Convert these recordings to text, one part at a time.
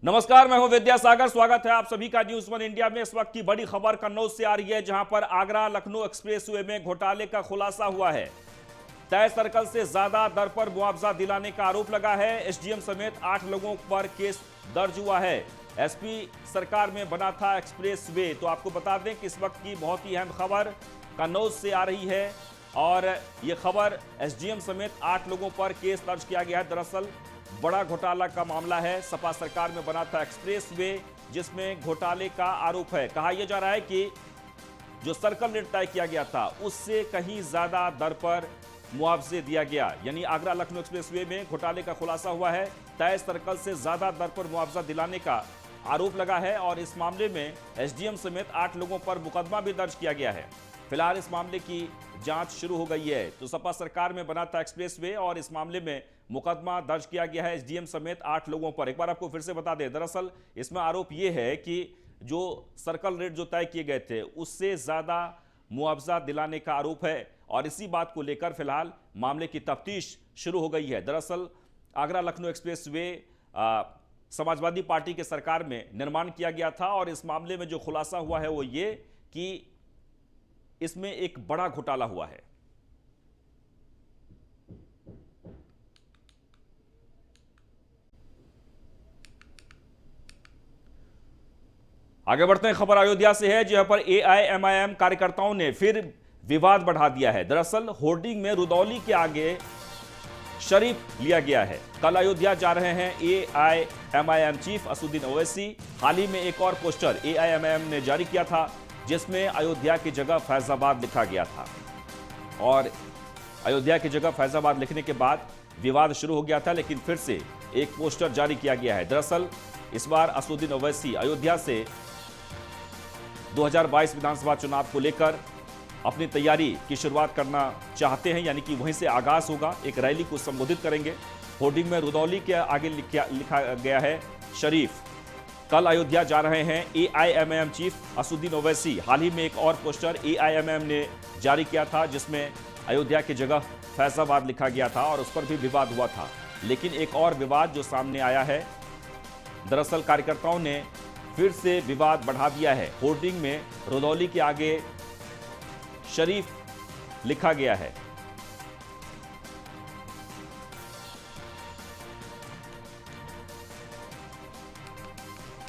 नमस्कार, मैं हूं विद्यासागर। स्वागत है आप सभी का न्यूज वन इंडिया में। इस वक्त की बड़ी खबर कन्नौज से आ रही है, जहां पर आगरा लखनऊ एक्सप्रेसवे में घोटाले का खुलासा हुआ है। तय सर्कल से ज्यादा दर पर मुआवजा दिलाने का आरोप लगा है। एसडीएम समेत 8 लोगों पर केस दर्ज हुआ है। एसपी सरकार में बना था एक्सप्रेसवे। तो आपको बता दें कि इस वक्त की बहुत ही अहम खबर कन्नौज से आ रही है और यह खबर एसडीएम समेत 8 लोगों पर केस दर्ज किया गया है। दरअसल बड़ा घोटाला का मामला है। सपा सरकार में बना था एक्सप्रेसवे, जिसमें घोटाले का आरोप है। कहा यह जा रहा है कि जो सर्कल रेट तय किया गया था उससे कहीं ज्यादा दर पर मुआवजे दिया गया, यानी आगरा लखनऊ एक्सप्रेसवे में घोटाले का खुलासा हुआ है। तय सर्कल से ज्यादा दर पर मुआवजा दिलाने का आरोप लगा है और इस मामले में एसडीएम समेत 8 लोगों पर मुकदमा भी दर्ज किया गया है। फिलहाल इस मामले की जांच शुरू हो गई है। तो सपा सरकार में बना था एक्सप्रेसवे और इस मामले में मुकदमा दर्ज किया गया है एसडीएम समेत 8 लोगों पर। एक बार आपको फिर से बता दें, दरअसल इसमें आरोप यह है कि जो सर्कल रेट जो तय किए गए थे उससे ज्यादा मुआवजा दिलाने का आरोप है और इसी बात को लेकर फिलहाल मामले की तफ्तीश शुरू हो गई है। दरअसल आगरा लखनऊ एक्सप्रेसवे समाजवादी पार्टी के सरकार में निर्माण किया गया था और इस मामले में जो खुलासा हुआ है वो ये कि इसमें एक बड़ा घोटाला हुआ है। आगे बढ़ते हैं, खबर अयोध्या से है, जहां पर एआईएमआईएम कार्यकर्ताओं ने फिर विवाद बढ़ा दिया है। दरअसल होर्डिंग में रुदौली के आगे शरीफ लिया गया है। कल अयोध्या जा रहे हैं एआईएमआईएम चीफ असदुद्दीन ओवैसी। हाल ही में एक और पोस्टर एआईएमआईएम ने जारी किया था जिसमें अयोध्या की जगह फैजाबाद लिखा गया था और अयोध्या की जगह फैजाबाद लिखने के बाद विवाद शुरू हो गया था, लेकिन फिर से एक पोस्टर जारी किया गया है। दरअसल इस बार असदुद्दीन ओवैसी अयोध्या से 2022 विधानसभा चुनाव को लेकर अपनी तैयारी की शुरुआत करना चाहते हैं, यानी कि वहीं से आगाज होगा। एक रैली को संबोधित करेंगे। होर्डिंग में रुदौली के आगे लिखा गया है शरीफ। कल अयोध्या जा रहे हैं एआईएमआईएम चीफ असदुद्दीन ओवैसी। हाल ही में एक और पोस्टर एआईएमआईएम ने जारी किया था जिसमें अयोध्या की जगह फैजाबाद लिखा गया था और उस पर भी विवाद हुआ था। लेकिन एक और विवाद जो सामने आया है, दरअसल कार्यकर्ताओं ने फिर से विवाद बढ़ा दिया है। होर्डिंग में रुदौली के आगे शरीफ लिखा गया है।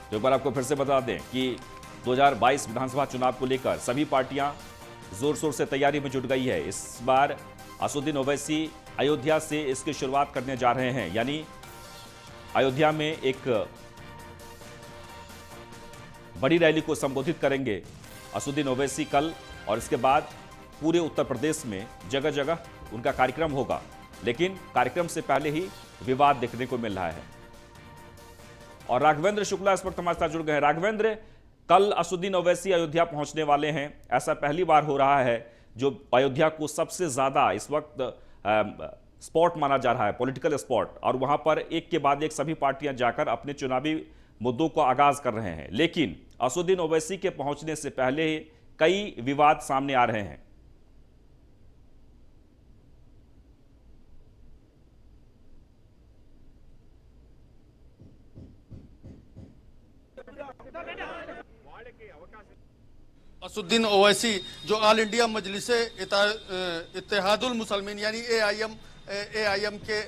तो एक बार आपको फिर से बता दें कि 2022 विधानसभा चुनाव को लेकर सभी पार्टियां जोर शोर से तैयारी में जुट गई है। इस बार असदुद्दीन ओवैसी अयोध्या से इसकी शुरुआत करने जा रहे हैं, यानी अयोध्या में एक बड़ी रैली को संबोधित करेंगे असदुद्दीन ओवैसी कल, और इसके बाद पूरे उत्तर प्रदेश में जगह जगह उनका कार्यक्रम होगा। लेकिन कार्यक्रम से पहले ही विवाद देखने को मिल रहा है। और राघवेंद्र शुक्ला इस वक्त हमारे साथ जुड़ गए हैं। राघवेंद्र, कल असदुद्दीन ओवैसी अयोध्या पहुंचने वाले हैं। ऐसा पहली बार हो रहा है जो अयोध्या को सबसे ज्यादा इस वक्त स्पॉट माना जा रहा है, पॉलिटिकल स्पॉट, और वहां पर एक के बाद एक सभी पार्टियां जाकर अपने चुनावी मुद्दों को आगाज कर रहे हैं। लेकिन असदुद्दीन ओवैसी के पहुंचने से पहले ही कई विवाद सामने आ रहे हैं। असदुद्दीन ओवैसी जो ऑल इंडिया मजलिस इत्तेहादुल मुसलमीन यानी एआईएम के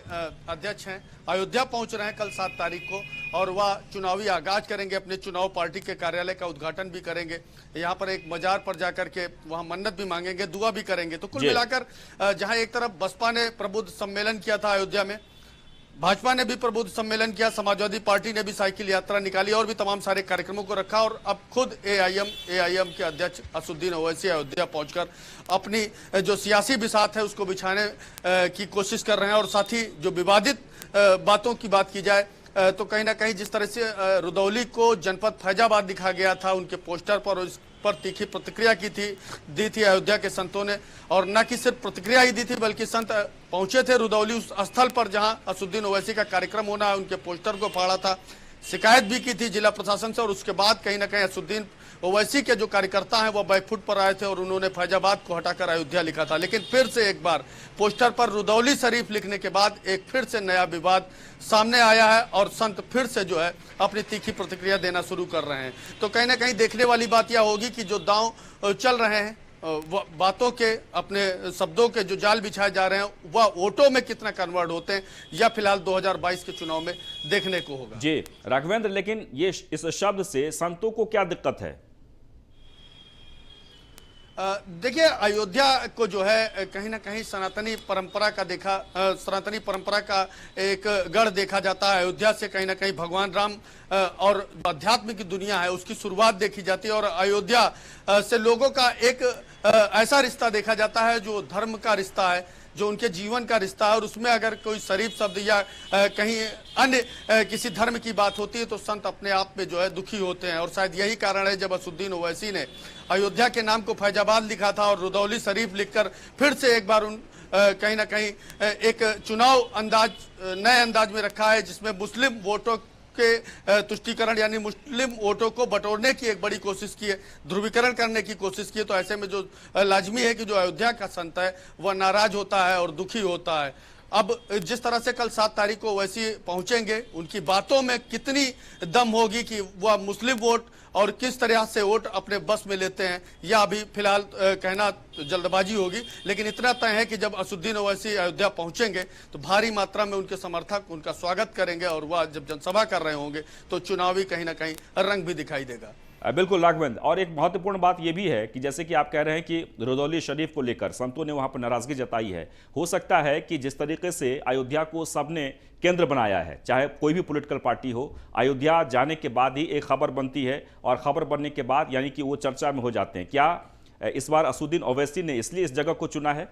अध्यक्ष हैं, अयोध्या पहुंच रहे हैं कल 7 तारीख को, और वह चुनावी आगाज करेंगे। अपने चुनाव पार्टी के कार्यालय का उद्घाटन भी करेंगे। यहाँ पर एक मजार पर जाकर के वहाँ मन्नत भी मांगेंगे, दुआ भी करेंगे। तो कुल मिलाकर जहाँ एक तरफ बसपा ने प्रबुद्ध सम्मेलन किया था अयोध्या में, भाजपा ने भी प्रबुद्ध सम्मेलन किया, समाजवादी पार्टी ने भी साइकिल यात्रा निकाली और भी तमाम सारे कार्यक्रमों को रखा, और अब खुद एआईएम के अध्यक्ष असदुद्दीन ओवैसी अयोध्या पहुंचकर अपनी जो सियासी बिसात है उसको बिछाने की कोशिश कर रहे हैं। और साथ ही जो विवादित बातों की बात की जाए तो कहीं ना कहीं जिस तरह से रुदौली को जनपद फैजाबाद दिखा गया था उनके पोस्टर पर, और इस पर तीखी प्रतिक्रिया दी थी अयोध्या के संतों ने। और न कि सिर्फ प्रतिक्रिया ही दी थी बल्कि संत पहुंचे थे रुदौली उस स्थल पर जहां असदुद्दीन ओवैसी का कार्यक्रम होना है, उनके पोस्टर को फाड़ा था। शिकायत भी की थी जिला प्रशासन से, और उसके बाद कहीं ना कहीं असदुद्दीन ओवैसी के जो कार्यकर्ता हैं वो बैकफुट पर आए थे और उन्होंने फैजाबाद को हटाकर अयोध्या लिखा था। लेकिन फिर से एक बार पोस्टर पर रुदौली शरीफ लिखने के बाद एक फिर से नया विवाद सामने आया है और संत फिर से जो है अपनी तीखी प्रतिक्रिया देना शुरू कर रहे हैं। तो कहीं ना कहीं देखने वाली बात यह होगी कि जो दांव चल रहे हैं, बातों के, अपने शब्दों के जो जाल बिछाए जा रहे हैं वह वोटों में कितना कन्वर्ट होते हैं या फिलहाल 2022 के चुनाव में देखने को होगा। जी राघवेंद्र, लेकिन ये इस शब्द से संतों को क्या दिक्कत है? देखिए, अयोध्या को जो है कहीं ना कहीं सनातनी परंपरा का एक गढ़ देखा जाता है। अयोध्या से कहीं ना कहीं भगवान राम और आध्यात्म की दुनिया है उसकी शुरुआत देखी जाती है, और अयोध्या से लोगों का एक ऐसा रिश्ता देखा जाता है जो धर्म का रिश्ता है, जो उनके जीवन का रिश्ता है। और उसमें अगर कोई शरीफ शब्द या कहीं अन्य किसी धर्म की बात होती है तो संत अपने आप में जो है दुखी होते हैं। और शायद यही कारण है जब असदुद्दीन ओवैसी ने अयोध्या के नाम को फैजाबाद लिखा था और रुदौली शरीफ लिखकर फिर से एक बार कहीं ना कहीं एक चुनाव नए अंदाज में रखा है, जिसमें मुस्लिम वोटों के तुष्टीकरण यानी मुस्लिम वोटों को बटोरने की एक बड़ी कोशिश की है, ध्रुवीकरण करने की कोशिश की है। तो ऐसे में जो लाजमी है कि जो अयोध्या का संत है वह नाराज होता है और दुखी होता है। अब जिस तरह से कल 7 तारीख को वैसी पहुंचेंगे, उनकी बातों में कितनी दम होगी कि वह मुस्लिम वोट और किस तरह से वोट अपने बस में लेते हैं, यह अभी फिलहाल कहना जल्दबाजी होगी। लेकिन इतना तय है कि जब असदुद्दीन ओवैसी अयोध्या पहुंचेंगे तो भारी मात्रा में उनके समर्थक उनका स्वागत करेंगे, और वह जब जनसभा कर रहे होंगे तो चुनावी कहीं ना कहीं रंग भी दिखाई देगा। बिल्कुल राघवेंद्र, और एक महत्वपूर्ण बात यह भी है कि जैसे कि आप कह रहे हैं कि रुदौली शरीफ को लेकर संतों ने वहां पर नाराजगी जताई है। हो सकता है कि जिस तरीके से अयोध्या को सबने केंद्र बनाया है, चाहे कोई भी पॉलिटिकल पार्टी हो, अयोध्या जाने के बाद ही एक खबर बनती है और खबर बनने के बाद यानी कि वो चर्चा में हो जाते हैं। क्या इस बार असदुद्दीन ओवैसी ने इसलिए इस जगह को चुना है?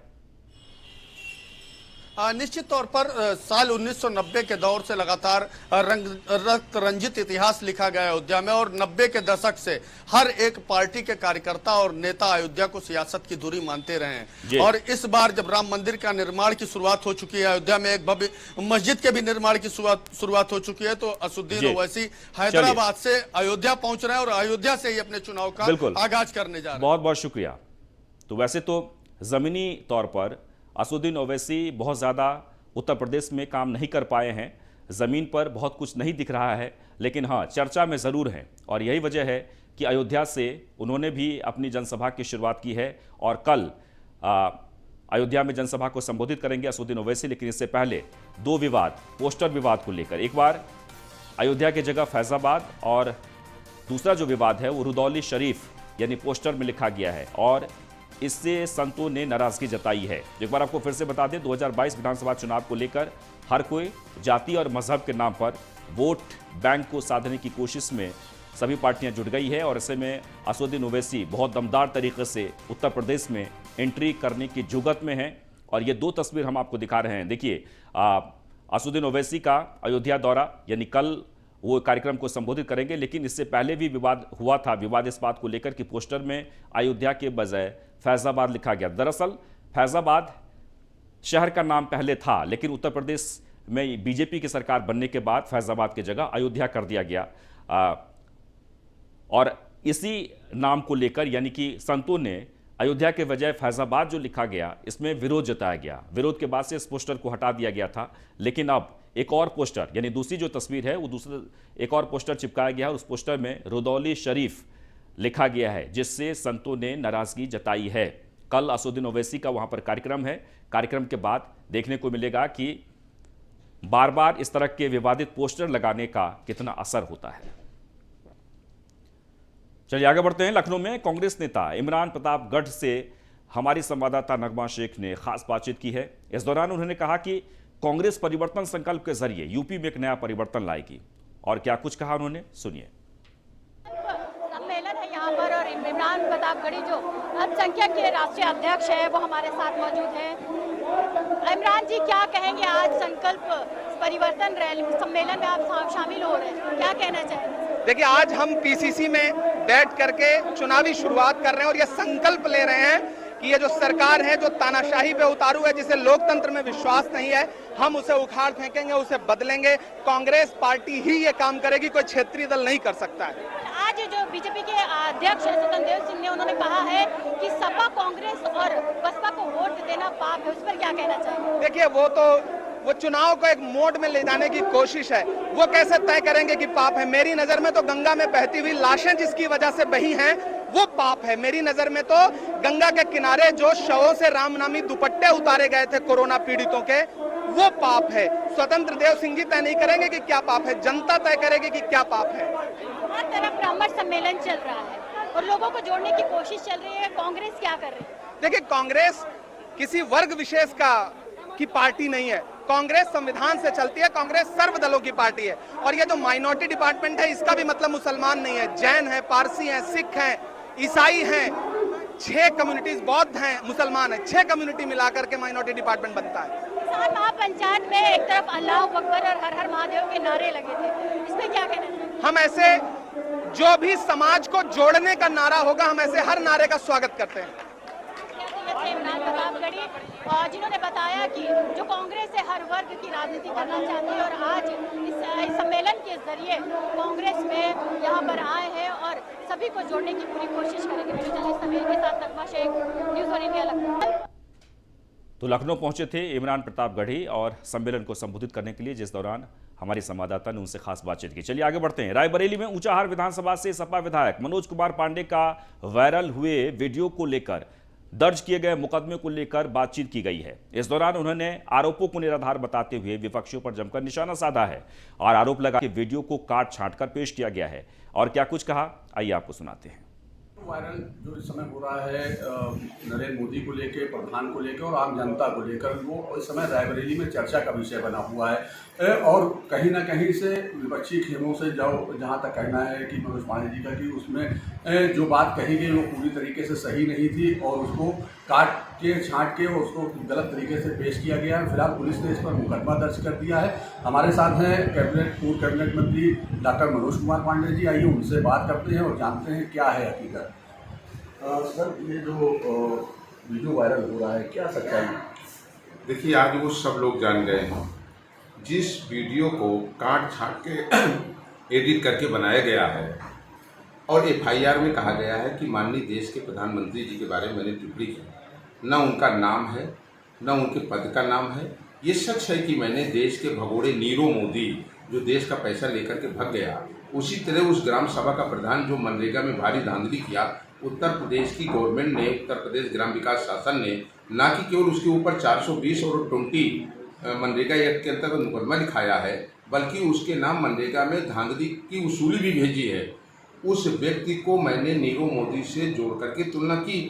निश्चित तौर पर साल 1990 के दौर से लगातार रक्त रंजित इतिहास लिखा गया अयोध्या में, और 90 के दशक से हर एक पार्टी के कार्यकर्ता और नेता अयोध्या को सियासत की धुरी मानते रहे हैं। और इस बार जब राम मंदिर का निर्माण की शुरुआत हो चुकी है, अयोध्या में एक भव्य मस्जिद के भी निर्माण की शुरुआत हो चुकी है, तो असदुद्दीन ओवैसी हैदराबाद से अयोध्या पहुंच रहे हैं और अयोध्या से ही अपने चुनाव का आगाज करने जा रहे हैं। बहुत बहुत शुक्रिया। तो वैसे तो जमीनी तौर पर असदुद्दीन ओवैसी बहुत ज़्यादा उत्तर प्रदेश में काम नहीं कर पाए हैं, ज़मीन पर बहुत कुछ नहीं दिख रहा है, लेकिन हाँ चर्चा में ज़रूर है। और यही वजह है कि अयोध्या से उन्होंने भी अपनी जनसभा की शुरुआत की है और कल अयोध्या में जनसभा को संबोधित करेंगे असदुद्दीन ओवैसी। लेकिन इससे पहले 2 विवाद, पोस्टर विवाद को लेकर, एक बार अयोध्या की जगह फैजाबाद और दूसरा जो विवाद है वो रुदौली शरीफ यानी पोस्टर में लिखा गया है, और इससे संतों ने नाराजगी जताई है। एक बार आपको फिर से बता दें, 2022 विधानसभा चुनाव को लेकर हर कोई जाति और मजहब के नाम पर वोट बैंक को साधने की कोशिश में सभी पार्टियां जुट गई है, और ऐसे में असदुद्दीन ओवैसी बहुत दमदार तरीके से उत्तर प्रदेश में एंट्री करने की जुगत में है। और ये 2 तस्वीर हम आपको दिखा रहे हैं। देखिए, असदुद्दीन ओवैसी का अयोध्या दौरा, यानी कल वो कार्यक्रम को संबोधित करेंगे, लेकिन इससे पहले भी विवाद हुआ था। विवाद इस बात को लेकर कि पोस्टर में अयोध्या के बजाय फैजाबाद लिखा गया। दरअसल फैजाबाद शहर का नाम पहले था, लेकिन उत्तर प्रदेश में बीजेपी की सरकार बनने के बाद फैजाबाद की जगह अयोध्या कर दिया गया, और इसी नाम को लेकर यानी कि संतों ने अयोध्या के बजाय फैजाबाद जो लिखा गया इसमें विरोध जताया गया। विरोध के बाद से इस पोस्टर को हटा दिया गया था, लेकिन अब एक और पोस्टर यानी दूसरी जो तस्वीर है वो दूसरा एक और पोस्टर चिपकाया गया है। उस पोस्टर में रुदौली शरीफ लिखा गया है, जिससे संतों ने नाराजगी जताई है। कल असदुद्दीन ओवैसी का वहां पर कार्यक्रम है। कार्यक्रम के बाद देखने को मिलेगा कि बार बार इस तरह के विवादित पोस्टर लगाने का कितना असर होता है। चलिए आगे बढ़ते हैं। लखनऊ में कांग्रेस नेता इमरान प्रतापगढ़ से हमारी संवाददाता नगमा शेख ने खास बातचीत की है। इस दौरान उन्होंने कहा कि कांग्रेस परिवर्तन संकल्प के जरिए यूपी में एक नया परिवर्तन लाएगी, और क्या कुछ कहा उन्होंने, सुनिए। सम्मेलन है यहाँ पर और इमरान प्रतापगढ़ी जो अल्पसंख्यक के राष्ट्रीय अध्यक्ष है वो हमारे साथ मौजूद हैं। इमरान जी, क्या कहेंगे, आज संकल्प परिवर्तन रैली सम्मेलन में आप शामिल हो रहे हैं, क्या कहना चाहेंगे? देखिए, आज हम पीसीसी में बैठ करके चुनावी शुरुआत कर रहे हैं और यह संकल्प ले रहे हैं कि ये जो सरकार है जो तानाशाही पे उतारू है, जिसे लोकतंत्र में विश्वास नहीं है, हम उसे उखाड़ फेंकेंगे, उसे बदलेंगे। कांग्रेस पार्टी ही ये काम करेगी, कोई क्षेत्रीय दल नहीं कर सकता है। आज जो बीजेपी के अध्यक्ष स्वतंत्र देव सिंह ने उन्होंने कहा है कि सपा कांग्रेस और बसपा को वोट देना पाप है, उस पर क्या कहना चाहिए? देखिए, वो चुनाव को एक मोड में ले जाने की कोशिश है। वो कैसे तय करेंगे कि पाप है? मेरी नजर में तो गंगा में बहती हुई लाशें जिसकी वजह से बही हैं वो पाप है। मेरी नजर में तो गंगा के किनारे जो शवों से रामनामी दुपट्टे उतारे गए थे कोरोना पीड़ितों के, वो पाप है। स्वतंत्र देव सिंह जी तय नहीं करेंगे कि क्या पाप है, जनता तय करेगी कि क्या पाप है। हर तरफ ब्राह्मण सम्मेलन चल रहा है और लोगों को जोड़ने की कोशिश चल रही है, कांग्रेस क्या कर रही है? देखिए, कांग्रेस किसी वर्ग विशेष की पार्टी नहीं है। कांग्रेस संविधान से चलती है, कांग्रेस सर्वदलों की पार्टी है। और ये जो माइनॉरिटी डिपार्टमेंट है, इसका भी मतलब मुसलमान नहीं है, जैन है, पारसी है, सिख है, ईसाई हैं, 6 कम्युनिटीज, बौद्ध हैं, मुसलमान है, 6 कम्युनिटी मिलाकर के माइनॉरिटी डिपार्टमेंट बनता है। किसान महापंचायत में एक तरफ अल्लाह अकबर और हर हर महादेव के नारे लगे थे, इसमें क्या कहना चाहिए? हम ऐसे जो भी समाज को जोड़ने का नारा होगा, हम ऐसे हर नारे का स्वागत करते हैं। इमरान प्रतापगढ़ी जिन्होंने बताया कि जो कांग्रेस है हर वर्ग की राजनीति करना चाहती है और आज इस सम्मेलन के जरिए कांग्रेस में यहाँ पर आए हैं और सभी को जोड़ने की पूरी कोशिश करेंगे। वीडियो जर्नलिस्ट समीर के साथ Nagma Shaikh, news one India, Lucknow. तो लखनऊ पहुंचे थे इमरान प्रतापगढ़ी और सम्मेलन को संबोधित करने के लिए, जिस दौरान हमारे संवाददाता ने उनसे खास बातचीत की। चलिए आगे बढ़ते हैं। रायबरेली में ऊंचाहार विधानसभा से सपा विधायक मनोज कुमार पांडे का वायरल हुए वीडियो को लेकर दर्ज किए गए मुकदमे को लेकर बातचीत की गई है। इस दौरान उन्होंने आरोपों को निराधार बताते हुए विपक्षियों पर जमकर निशाना साधा है और आरोप लगा कि वीडियो को काट छांट कर पेश किया गया है। और क्या कुछ कहा, आइए आपको सुनाते हैं। वायरल जो इस समय हो रहा है नरेंद्र मोदी को लेकर, प्रधान को लेकर और आम जनता को लेकर, वो इस समय रायबरेली में चर्चा का विषय बना हुआ है। और कहीं ना कहीं से विपक्षी खेमों से जहाँ तक कहना है कि मनोज पांडे जी का कि उसमें जो बात कही गई वो पूरी तरीके से सही नहीं थी और उसको काट के छांट के उसको गलत तरीके से पेश किया गया है। फिलहाल पुलिस ने इस पर मुकदमा दर्ज कर दिया है। हमारे साथ हैं पूर्व कैबिनेट मंत्री डॉक्टर मनोज कुमार पांडे जी। आइए उनसे बात करते हैं और जानते हैं क्या है हकीकत। सर, ये जो वीडियो वायरल हो रहा है, क्या सच्चाई है? देखिए, आज वो सब लोग जान गए हैं। जिस वीडियो को काट छाट के एडिट करके बनाया गया है और एफआईआर में कहा गया है कि माननीय देश के प्रधानमंत्री जी के बारे में मैंने टिप्पणी की, न उनका नाम है न उनके पद का नाम है। ये सच है कि मैंने देश के भगोड़े नीरव मोदी जो देश का पैसा लेकर के भाग गया, उसी तरह उस ग्राम सभा का प्रधान जो मनरेगा में भारी धांधली किया, उत्तर प्रदेश की गवर्नमेंट ने, उत्तर प्रदेश ग्राम विकास शासन ने ना कि केवल उसके ऊपर 420 और 20 मनरेगा एक्ट के अंतर्गत मुकदमा लिखाया है, बल्कि उसके नाम मनरेगा में धांधली की वसूली भी भेजी है। उस व्यक्ति को मैंने नीरव मोदी से जोड़ करके तुलना की।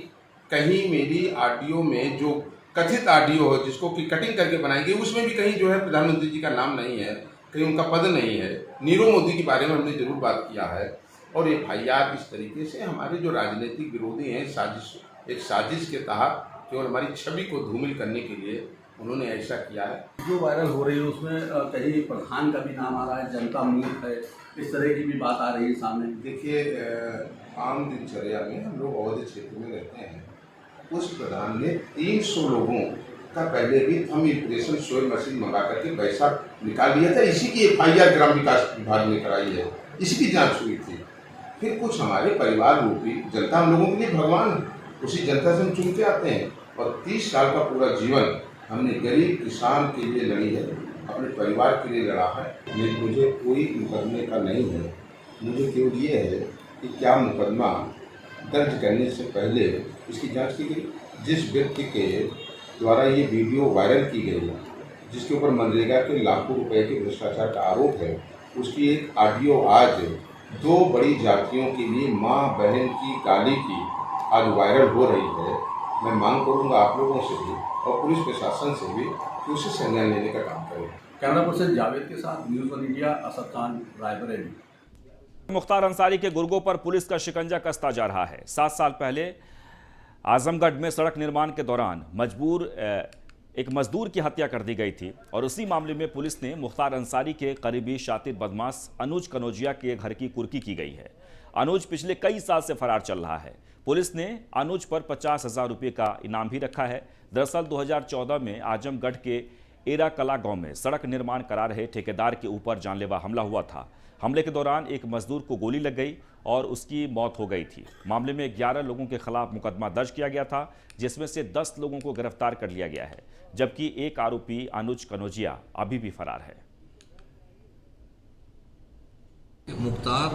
कहीं मेरी ऑडियो में जो कथित ऑडियो है जिसको कि कटिंग करके बनाई गई, उसमें भी कहीं जो है प्रधानमंत्री जी का नाम नहीं है, कहीं उनका पद नहीं है। नीरव मोदी के बारे में हमने जरूर बात किया है। और एफआईआर इस तरीके से हमारे जो राजनीतिक विरोधी हैं एक साजिश के तहत केवल हमारी छवि को धूमिल करने के लिए उन्होंने ऐसा किया है। जो वायरल हो रही है उसमें कहीं प्रधान का भी नाम आ रहा है, जनता मूर्ख है, इस तरह की भी बात आ रही है सामने। देखिए, आम दिनचर्या में हम लोग अवधि क्षेत्र में रहते हैं। उस प्रधान ने 300 लोगों का पहले भी थंब इम्प्रेशन सोयल मशीन मंगा करके पैसा निकाल लिया था। इसी की एफआईआर ग्राम विकास विभाग ने कराई है, इसी की जाँच हुई थी। फिर कुछ हमारे परिवार रूपी जनता हम लोगों के लिए भगवान है, उसी जनता से हम चुन के आते हैं। और 30 साल का पूरा जीवन हमने गरीब किसान के लिए लड़ी है, अपने परिवार के लिए लड़ा है। मुझे कोई मुकदमे का नहीं है, मुझे केवल ये है कि क्या मुकदमा दर्ज करने से पहले इसकी जांच की गई। जिस व्यक्ति के द्वारा ये वीडियो वायरल की गई, जिसके ऊपर मनरेगा के लाखों रुपए के भ्रष्टाचार का आरोप है, उसकी एक ऑडियो आज 2 बड़ी जातियों के लिए माँ बहन की गाली की आज वायरल हो रही है। मैं मांग करूंगा आप लोगों से भी और पुलिस प्रशासन से भी कि उसे संज्ञान लेने का काम करें। कैमरा पर्सन जावेद के साथ news one India, Asad Khan, Raebareli. Mukhtar Ansari के गुर्गों पर पुलिस का शिकंजा कसता जा रहा है। 7 साल पहले आजमगढ़ में सड़क निर्माण के दौरान मजबूर एक मजदूर की हत्या कर दी गई थी और उसी मामले में पुलिस ने मुख्तार अंसारी के करीबी शातिर बदमाश अनुज कनौजिया के घर की कुर्की की गई है। अनुज पिछले कई साल से फरार चल रहा है। पुलिस ने अनुज पर 50,000 रुपये का इनाम भी रखा है। दरअसल 2014 में आजमगढ़ के एरा कला गांव में सड़क निर्माण करा रहे ठेकेदार के ऊपर जानलेवा हमला हुआ था। हमले के दौरान एक मजदूर को गोली लग गई और उसकी मौत हो गई थी। मामले में 11 लोगों के खिलाफ मुकदमा दर्ज किया गया था, जिसमें से 10 लोगों को गिरफ्तार कर लिया गया है, जबकि एक आरोपी अनुज कनौजिया अभी भी फरार है। मुख्तार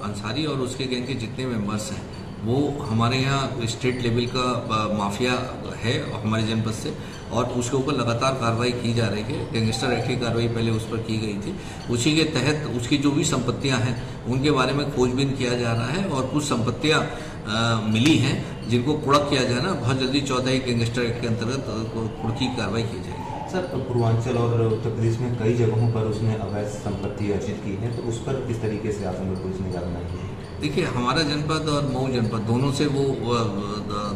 अंसारी और उसके गैंग के जितने मेंबर्स हैं वो हमारे यहाँ स्टेट लेवल का माफिया है हमारे जनपद से, और उसके ऊपर लगातार कार्रवाई की जा रही है। गैंगस्टर एक्ट की कार्रवाई पहले उस पर की गई थी, उसी के तहत उसकी जो भी संपत्तियां हैं उनके बारे में खोजबीन किया जा रहा है और कुछ संपत्तियां मिली हैं जिनको कुड़क किया जाए ना, बहुत जल्दी 14 गैंगस्टर एक्ट के अंतर्गत कुड़की की कार्रवाई की जाएगी। सर, पूर्वांचल और उत्तर प्रदेश में कई जगहों पर उसने अवैध संपत्ति अर्जित की है, तो उस पर किस तरीके से आजमगढ़ पुलिस ने कार्रवाई की है? देखिए, हमारा जनपद और मऊ जनपद दोनों से वो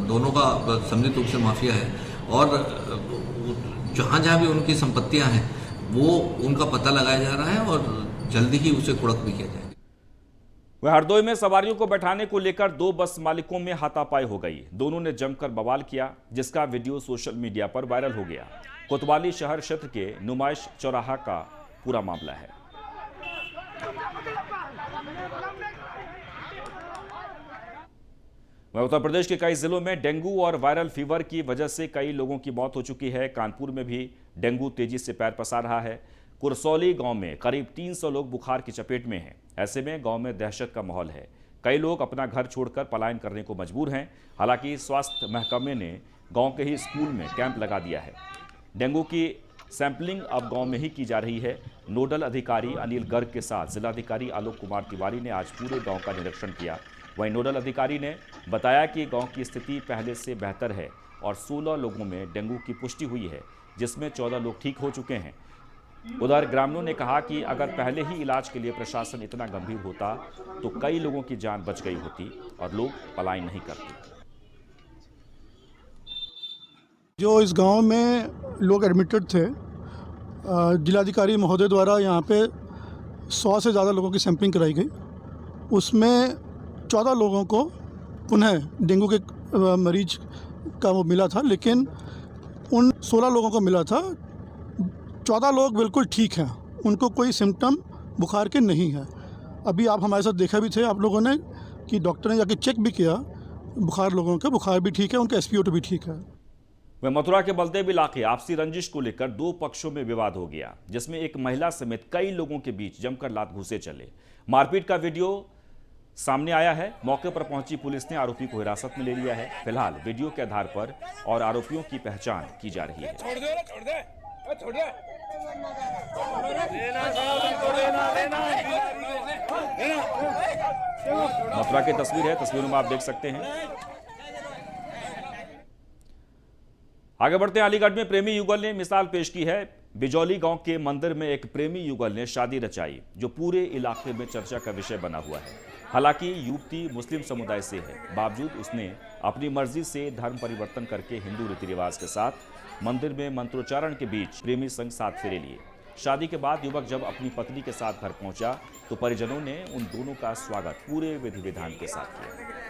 दोनों का सम्मिलित रूप से माफिया है और जहाँ जहाँ भी उनकी संपत्तियां हैं वो उनका पता लगाया जा रहा है और जल्दी ही उसे कुड़क भी किया जाएगा। वह हरदोई में सवारियों को बैठाने को लेकर 2 बस मालिकों में हाथापाई हो गई। दोनों ने जमकर बवाल किया, जिसका वीडियो सोशल मीडिया पर वायरल हो गया। कोतवाली शहर क्षेत्र के नुमाइश चौराहा का पूरा मामला है। उत्तर प्रदेश के कई जिलों में डेंगू और वायरल फीवर की वजह से कई लोगों की मौत हो चुकी है। कानपुर में भी डेंगू तेजी से पैर पसार रहा है। कुरसौली गांव में करीब 300 लोग बुखार की चपेट में हैं। ऐसे में गांव में दहशत का माहौल है। कई लोग अपना घर छोड़कर पलायन करने को मजबूर हैं। हालांकि स्वास्थ्य महकमे ने गांव के ही स्कूल में कैंप लगा दिया है। डेंगू की सैंपलिंग अब गांव में ही की जा रही है। नोडल अधिकारी अनिल गर्ग के साथ जिलाधिकारी आलोक कुमार तिवारी ने आज पूरे गांव का निरीक्षण किया। वहीं नोडल अधिकारी ने बताया कि गांव की स्थिति पहले से बेहतर है और 16 लोगों में डेंगू की पुष्टि हुई है, जिसमें 14 लोग ठीक हो चुके हैं। उधर ग्रामीणों ने कहा कि अगर पहले ही इलाज के लिए प्रशासन इतना गंभीर होता तो कई लोगों की जान बच गई होती और लोग पलायन नहीं करते। जो इस गांव में लोग एडमिटेड थे, जिलाधिकारी महोदय द्वारा यहाँ पे 100 से ज़्यादा लोगों की सैंपलिंग कराई गई। उसमें 14 लोगों को पुनः डेंगू के मरीज का वो मिला था, लेकिन उन 16 लोगों को मिला था। 14 लोग बिल्कुल ठीक हैं, उनको कोई सिम्टम बुखार के नहीं है। अभी आप हमारे साथ देखा भी थे आप लोगों ने कि डॉक्टर ने जाके चेक भी किया, बुखार लोगों का बुखार भी ठीक है, उनका SpO2 भी ठीक है। वह मथुरा के बलदेव इलाके आपसी रंजिश को लेकर 2 पक्षों में विवाद हो गया, जिसमें एक महिला समेत कई लोगों के बीच जमकर लात घूंसे चले। मारपीट का वीडियो सामने आया है। मौके पर पहुंची पुलिस ने आरोपी को हिरासत में ले लिया है। फिलहाल वीडियो के आधार पर और आरोपियों की पहचान की जा रही है। मथुरा की तस्वीर है, तस्वीरों में आप देख सकते हैं। आगे बढ़ते हैं। अलीगढ़ में प्रेमी युगल ने मिसाल पेश की है। बिजौली गांव के मंदिर में एक प्रेमी युगल ने शादी रचाई, जो पूरे इलाके में चर्चा का विषय बना हुआ है। हालांकि युवती मुस्लिम समुदाय से है, बावजूद उसने अपनी मर्जी से धर्म परिवर्तन करके हिंदू रीति रिवाज के साथ मंदिर में मंत्रोच्चारण के बीच प्रेमी संग 7 फेरे लिए। शादी के बाद युवक जब अपनी पत्नी के साथ घर पहुंचा तो परिजनों ने उन दोनों का स्वागत पूरे विधि विधान के साथ किया।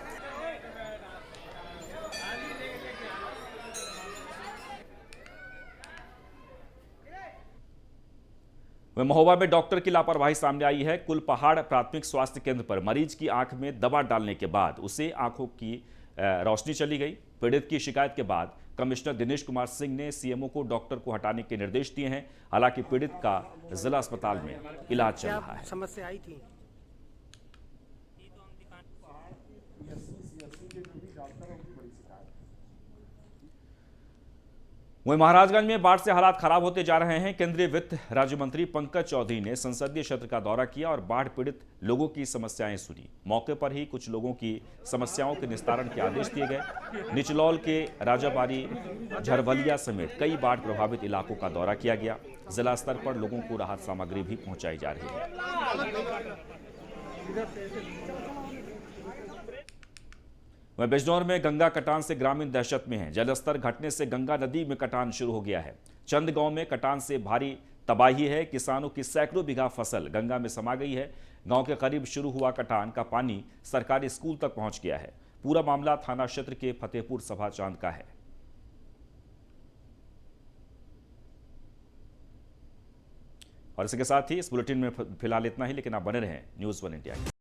महोबा में डॉक्टर की लापरवाही सामने आई है। कुलपहाड़ प्राथमिक स्वास्थ्य केंद्र पर मरीज की आंख में दवा डालने के बाद उसे आंखों की रोशनी चली गई। पीड़ित की शिकायत के बाद कमिश्नर दिनेश कुमार सिंह ने सीएमओ को डॉक्टर को हटाने के निर्देश दिए हैं। हालांकि पीड़ित का जिला अस्पताल में इलाज चल रहा है। समस्या आई थी। वहीं महाराजगंज में बाढ़ से हालात खराब होते जा रहे हैं। केंद्रीय वित्त राज्य मंत्री पंकज चौधरी ने संसदीय क्षेत्र का दौरा किया और बाढ़ पीड़ित लोगों की समस्याएं सुनी। मौके पर ही कुछ लोगों की समस्याओं के निस्तारण के आदेश दिए गए। निचलौल के राजाबारी, झरवलिया समेत कई बाढ़ प्रभावित इलाकों का दौरा किया गया। जिला स्तर पर लोगों को राहत सामग्री भी पहुंचाई जा रही है। वहीं बिजनौर में गंगा कटान से ग्रामीण दहशत में हैं। जलस्तर घटने से गंगा नदी में कटान शुरू हो गया है। चंद गांव में कटान से भारी तबाही है। किसानों की सैकड़ों बीघा फसल गंगा में समा गई है। गांव के करीब शुरू हुआ कटान का पानी सरकारी स्कूल तक पहुंच गया है। पूरा मामला थाना क्षेत्र के फतेहपुर सभा चांद का है। और इसके साथ ही इस बुलेटिन में फिलहाल इतना ही, लेकिन आप बने रहें न्यूज़ 1 इंडिया।